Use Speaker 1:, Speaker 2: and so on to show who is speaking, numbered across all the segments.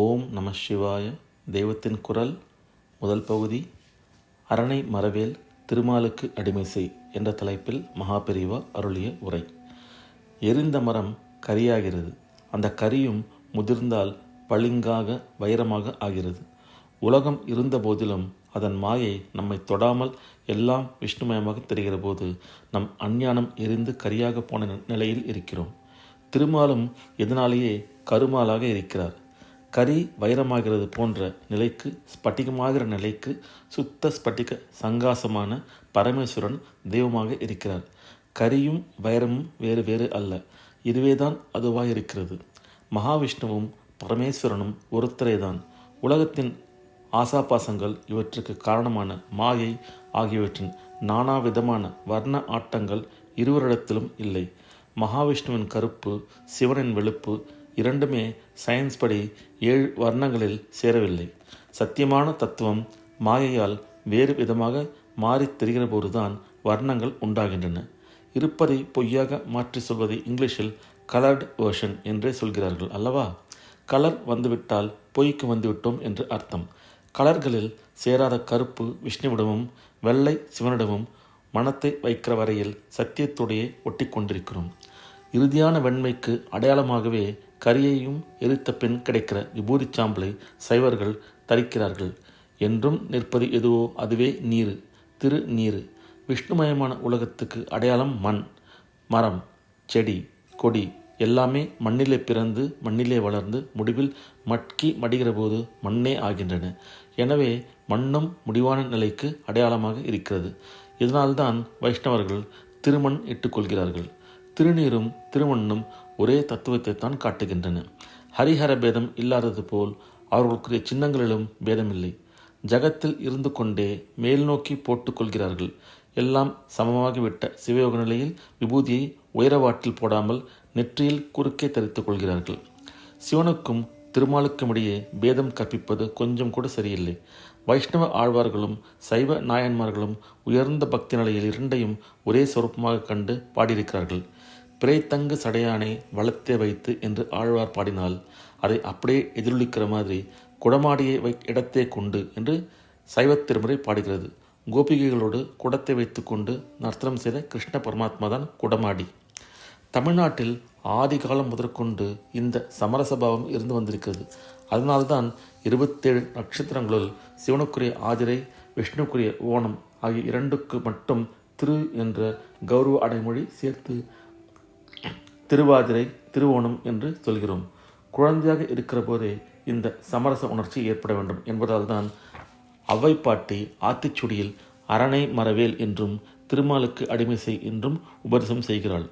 Speaker 1: ஓம் நம சிவாய. தெய்வத்தின் குரல் முதல் பகுதி. அரணை மரவேல் திருமாலுக்கு அடிமை செய் என்ற தலைப்பில் மகாபெரிவா அருளிய உரை. எரிந்த மரம் கரியாகிறது. அந்த கரியும் முதிர்ந்தால் பளிங்காக வைரமாக ஆகிறது. உலகம் இருந்த போதிலும் அதன் மாயை நம்மை தொடாமல் எல்லாம் விஷ்ணுமயமாக தெரிகிற போது நம் அஞ்ஞானம் எரிந்து கரியாக போன நிலையில் இருக்கிறோம். திருமாலும் இதனாலேயே கருமாலாக இருக்கிறார். கரி வைரமாகிறது போன்ற நிலைக்கு, ஸ்பட்டிகமாகிற நிலைக்கு சுத்த ஸ்பட்டிக சங்காசமான பரமேஸ்வரன் தெய்வமாக இருக்கிறார். கரியும் வைரமும் வேறு வேறு அல்ல, இதுவேதான் அதுவாக இருக்கிறது. மகாவிஷ்ணுவும் பரமேஸ்வரனும் ஒருத்தரேதான். உலகத்தின் ஆசாபாசங்கள், இவற்றுக்கு காரணமான மாயை ஆகியவற்றின் நானாவிதமான வர்ண ஆட்டங்கள் இருவரிடத்திலும் இல்லை. மகாவிஷ்ணுவின் கருப்பு, சிவனின் வெளுப்பு இரண்டுமே சயின்ஸ் படி 7 வர்ணங்களில் சேரவில்லை. சத்தியமான தத்துவம் மாயையால் வேறு விதமாக மாறித் தெரிகிற போதுதான் வர்ணங்கள் உண்டாகின்றன. இருப்பதை பொய்யாக மாற்றி சொல்வதை இங்கிலீஷில் கலர்டு வேர்ஷன் என்றே சொல்கிறார்கள் அல்லவா? கலர் வந்துவிட்டால் பொய்க்கு வந்துவிட்டோம் என்று அர்த்தம். கலர்களில் சேராத கருப்பு விஷ்ணுவிடமும் வெள்ளை சிவனிடமும் மனத்தை வைக்கிற வரையில் சத்தியத்தோடையே ஒட்டி கொண்டிருக்கிறோம். இறுதியான வெண்மைக்கு அடையாளமாகவே கரியையும் எரித்த பின் கிடைக்கிற விபூதி சாம்பலை சைவர்கள் தரிக்கிறார்கள். என்றும் நிற்பது எதுவோ அதுவே நீரு, திரு நீரு. விஷ்ணுமயமான உலகத்துக்கு அடையாளம் மண், மரம், செடி, கொடி எல்லாமே மண்ணிலே பிறந்து மண்ணிலே வளர்ந்து முடிவில் மட்கி மடிகிற போது மண்ணே ஆகின்றன. எனவே மண்ணும் முடிவான நிலைக்கு அடையாளமாக இருக்கிறது. இதனால்தான் வைஷ்ணவர்கள் திருமண் இட்டுக்கொள்கிறார்கள். திருநீரும் திருமண்ணும் ஒரே தத்துவத்தை தான் காட்டுகின்றன. ஹரிஹர பேதம் இல்லாதது போல் அவர்களுக்குரிய சின்னங்களிலும் பேதமில்லை. ஜகத்தில் இருந்து கொண்டே மேல் நோக்கி போட்டுக்கொள்கிறார்கள். எல்லாம் சமமாகிவிட்ட சிவயோக நிலையில் விபூதியை உயரவாட்டில் போடாமல் நெற்றியில் குறுக்கே தரித்துக் கொள்கிறார்கள். சிவனுக்கும் திருமாலுக்கும் இடையே பேதம் கற்பிப்பது கொஞ்சம் கூட சரியில்லை. வைஷ்ணவ ஆழ்வார்களும் சைவ நாயன்மார்களும் உயர்ந்த பக்தி நிலையில் இரண்டையும் ஒரே சொரூபமாக கண்டு பாடியிருக்கிறார்கள். பிறைத்தங்கு சடையானை வளர்த்தே வைத்து என்று ஆழ்வார் பாடினால் அதை அப்படியே எதிரொலிக்கிற மாதிரி குடமாடியை இடத்தே கொண்டு என்று சைவத் திருமுறை பாடுகிறது. கோபிகைகளோடு குடத்தை வைத்து கொண்டு நர்த்தனம் செய்த கிருஷ்ண பரமாத்மா தான் குடமாடி. தமிழ்நாட்டில் ஆதி காலம் முதற்கொண்டு இந்த சமரசபாவம் இருந்து வந்திருக்கிறது. அதனால்தான் 27 நட்சத்திரங்களுள் சிவனுக்குரிய ஆதிரை, விஷ்ணுக்குரிய ஓணம் ஆகிய இரண்டுக்கு மட்டும் திரு என்ற கௌரவ அடைமொழி சேர்த்து திருவாதிரை, திருவோணம் என்று சொல்கிறோம். குழந்தையாக இருக்கிற போதே இந்த சமரச உணர்ச்சி ஏற்பட வேண்டும் என்பதால் தான் அவ்வைப்பாட்டி ஆத்திச்சுடியில் அரணை மரவேல் என்றும் திருமாலுக்கு அடிமை செய் என்றும் உபதேசம் செய்கிறாள்.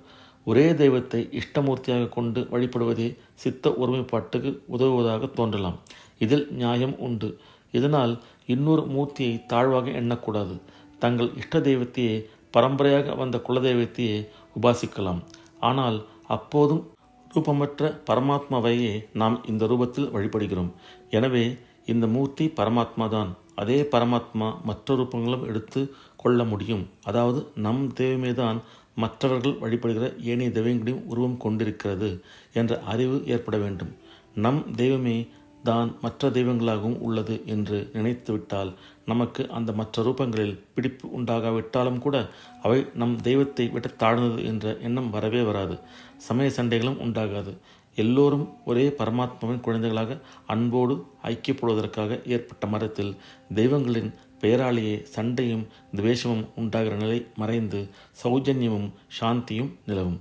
Speaker 1: ஒரே தெய்வத்தை இஷ்டமூர்த்தியாக கொண்டு வழிபடுவதே சித்த ஒருமைப்பாட்டுக்கு உதவுவதாக தோன்றலாம். இதில் நியாயம் உண்டு. இதனால் இன்னொரு மூர்த்தியை தாழ்வாக எண்ணக்கூடாது. தங்கள் இஷ்ட தெய்வத்தையே, பரம்பரையாக வந்த குலதெய்வத்தையே உபாசிக்கலாம். ஆனால் அப்போதும் ரூபமற்ற பரமாத்மாவையே நாம் இந்த ரூபத்தில் வழிபடுகிறோம். எனவே இந்த மூர்த்தி பரமாத்மா தான். அதே பரமாத்மா மற்ற ரூபங்களும் எடுத்து கொள்ள முடியும். அதாவது நம் தெய்வமே தான் மற்றவர்கள் வழிபடுகிற ஏனைய தெய்வங்களையும் உருவம் கொண்டிருக்கிறது என்ற அறிவு ஏற்பட வேண்டும். நம் தெய்வமே தான் மற்ற தெய்வங்களாகவும் உள்ளது என்று நினைத்துவிட்டால் நமக்கு அந்த மற்ற ரூபங்களில் பிடிப்பு உண்டாகாவிட்டாலும் கூட அவை நம் தெய்வத்தை விட தாழ்ந்தது என்ற எண்ணம் வரவே வராது. சமய சண்டைகளும் உண்டாகாது. எல்லோரும் ஒரே பரமாத்மாவின் குழந்தைகளாக அன்போடு ஐக்கியப்படுவதற்காக ஏற்பட்ட மரத்தில் தெய்வங்களின் பெயராலேயே சண்டையும் துவேஷமும் உண்டாகிற நிலை மறைந்து சௌஜன்யமும் சாந்தியும் நிலவும்.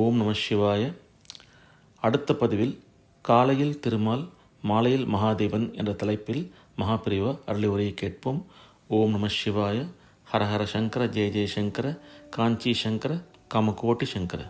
Speaker 1: ஓம் நம சிவாய. அடுத்த பதிவில் காலையில் திருமால், மாலையில் மகாதேவன் என்ற தலைப்பில் மகாபெரிவா அருளி உரையை கேட்போம். ஓம் நம சிவாய. ஹரஹர சங்கர, ஜெய ஜெயசங்கர, காஞ்சி சங்கர, காமகோட்டி சங்கர.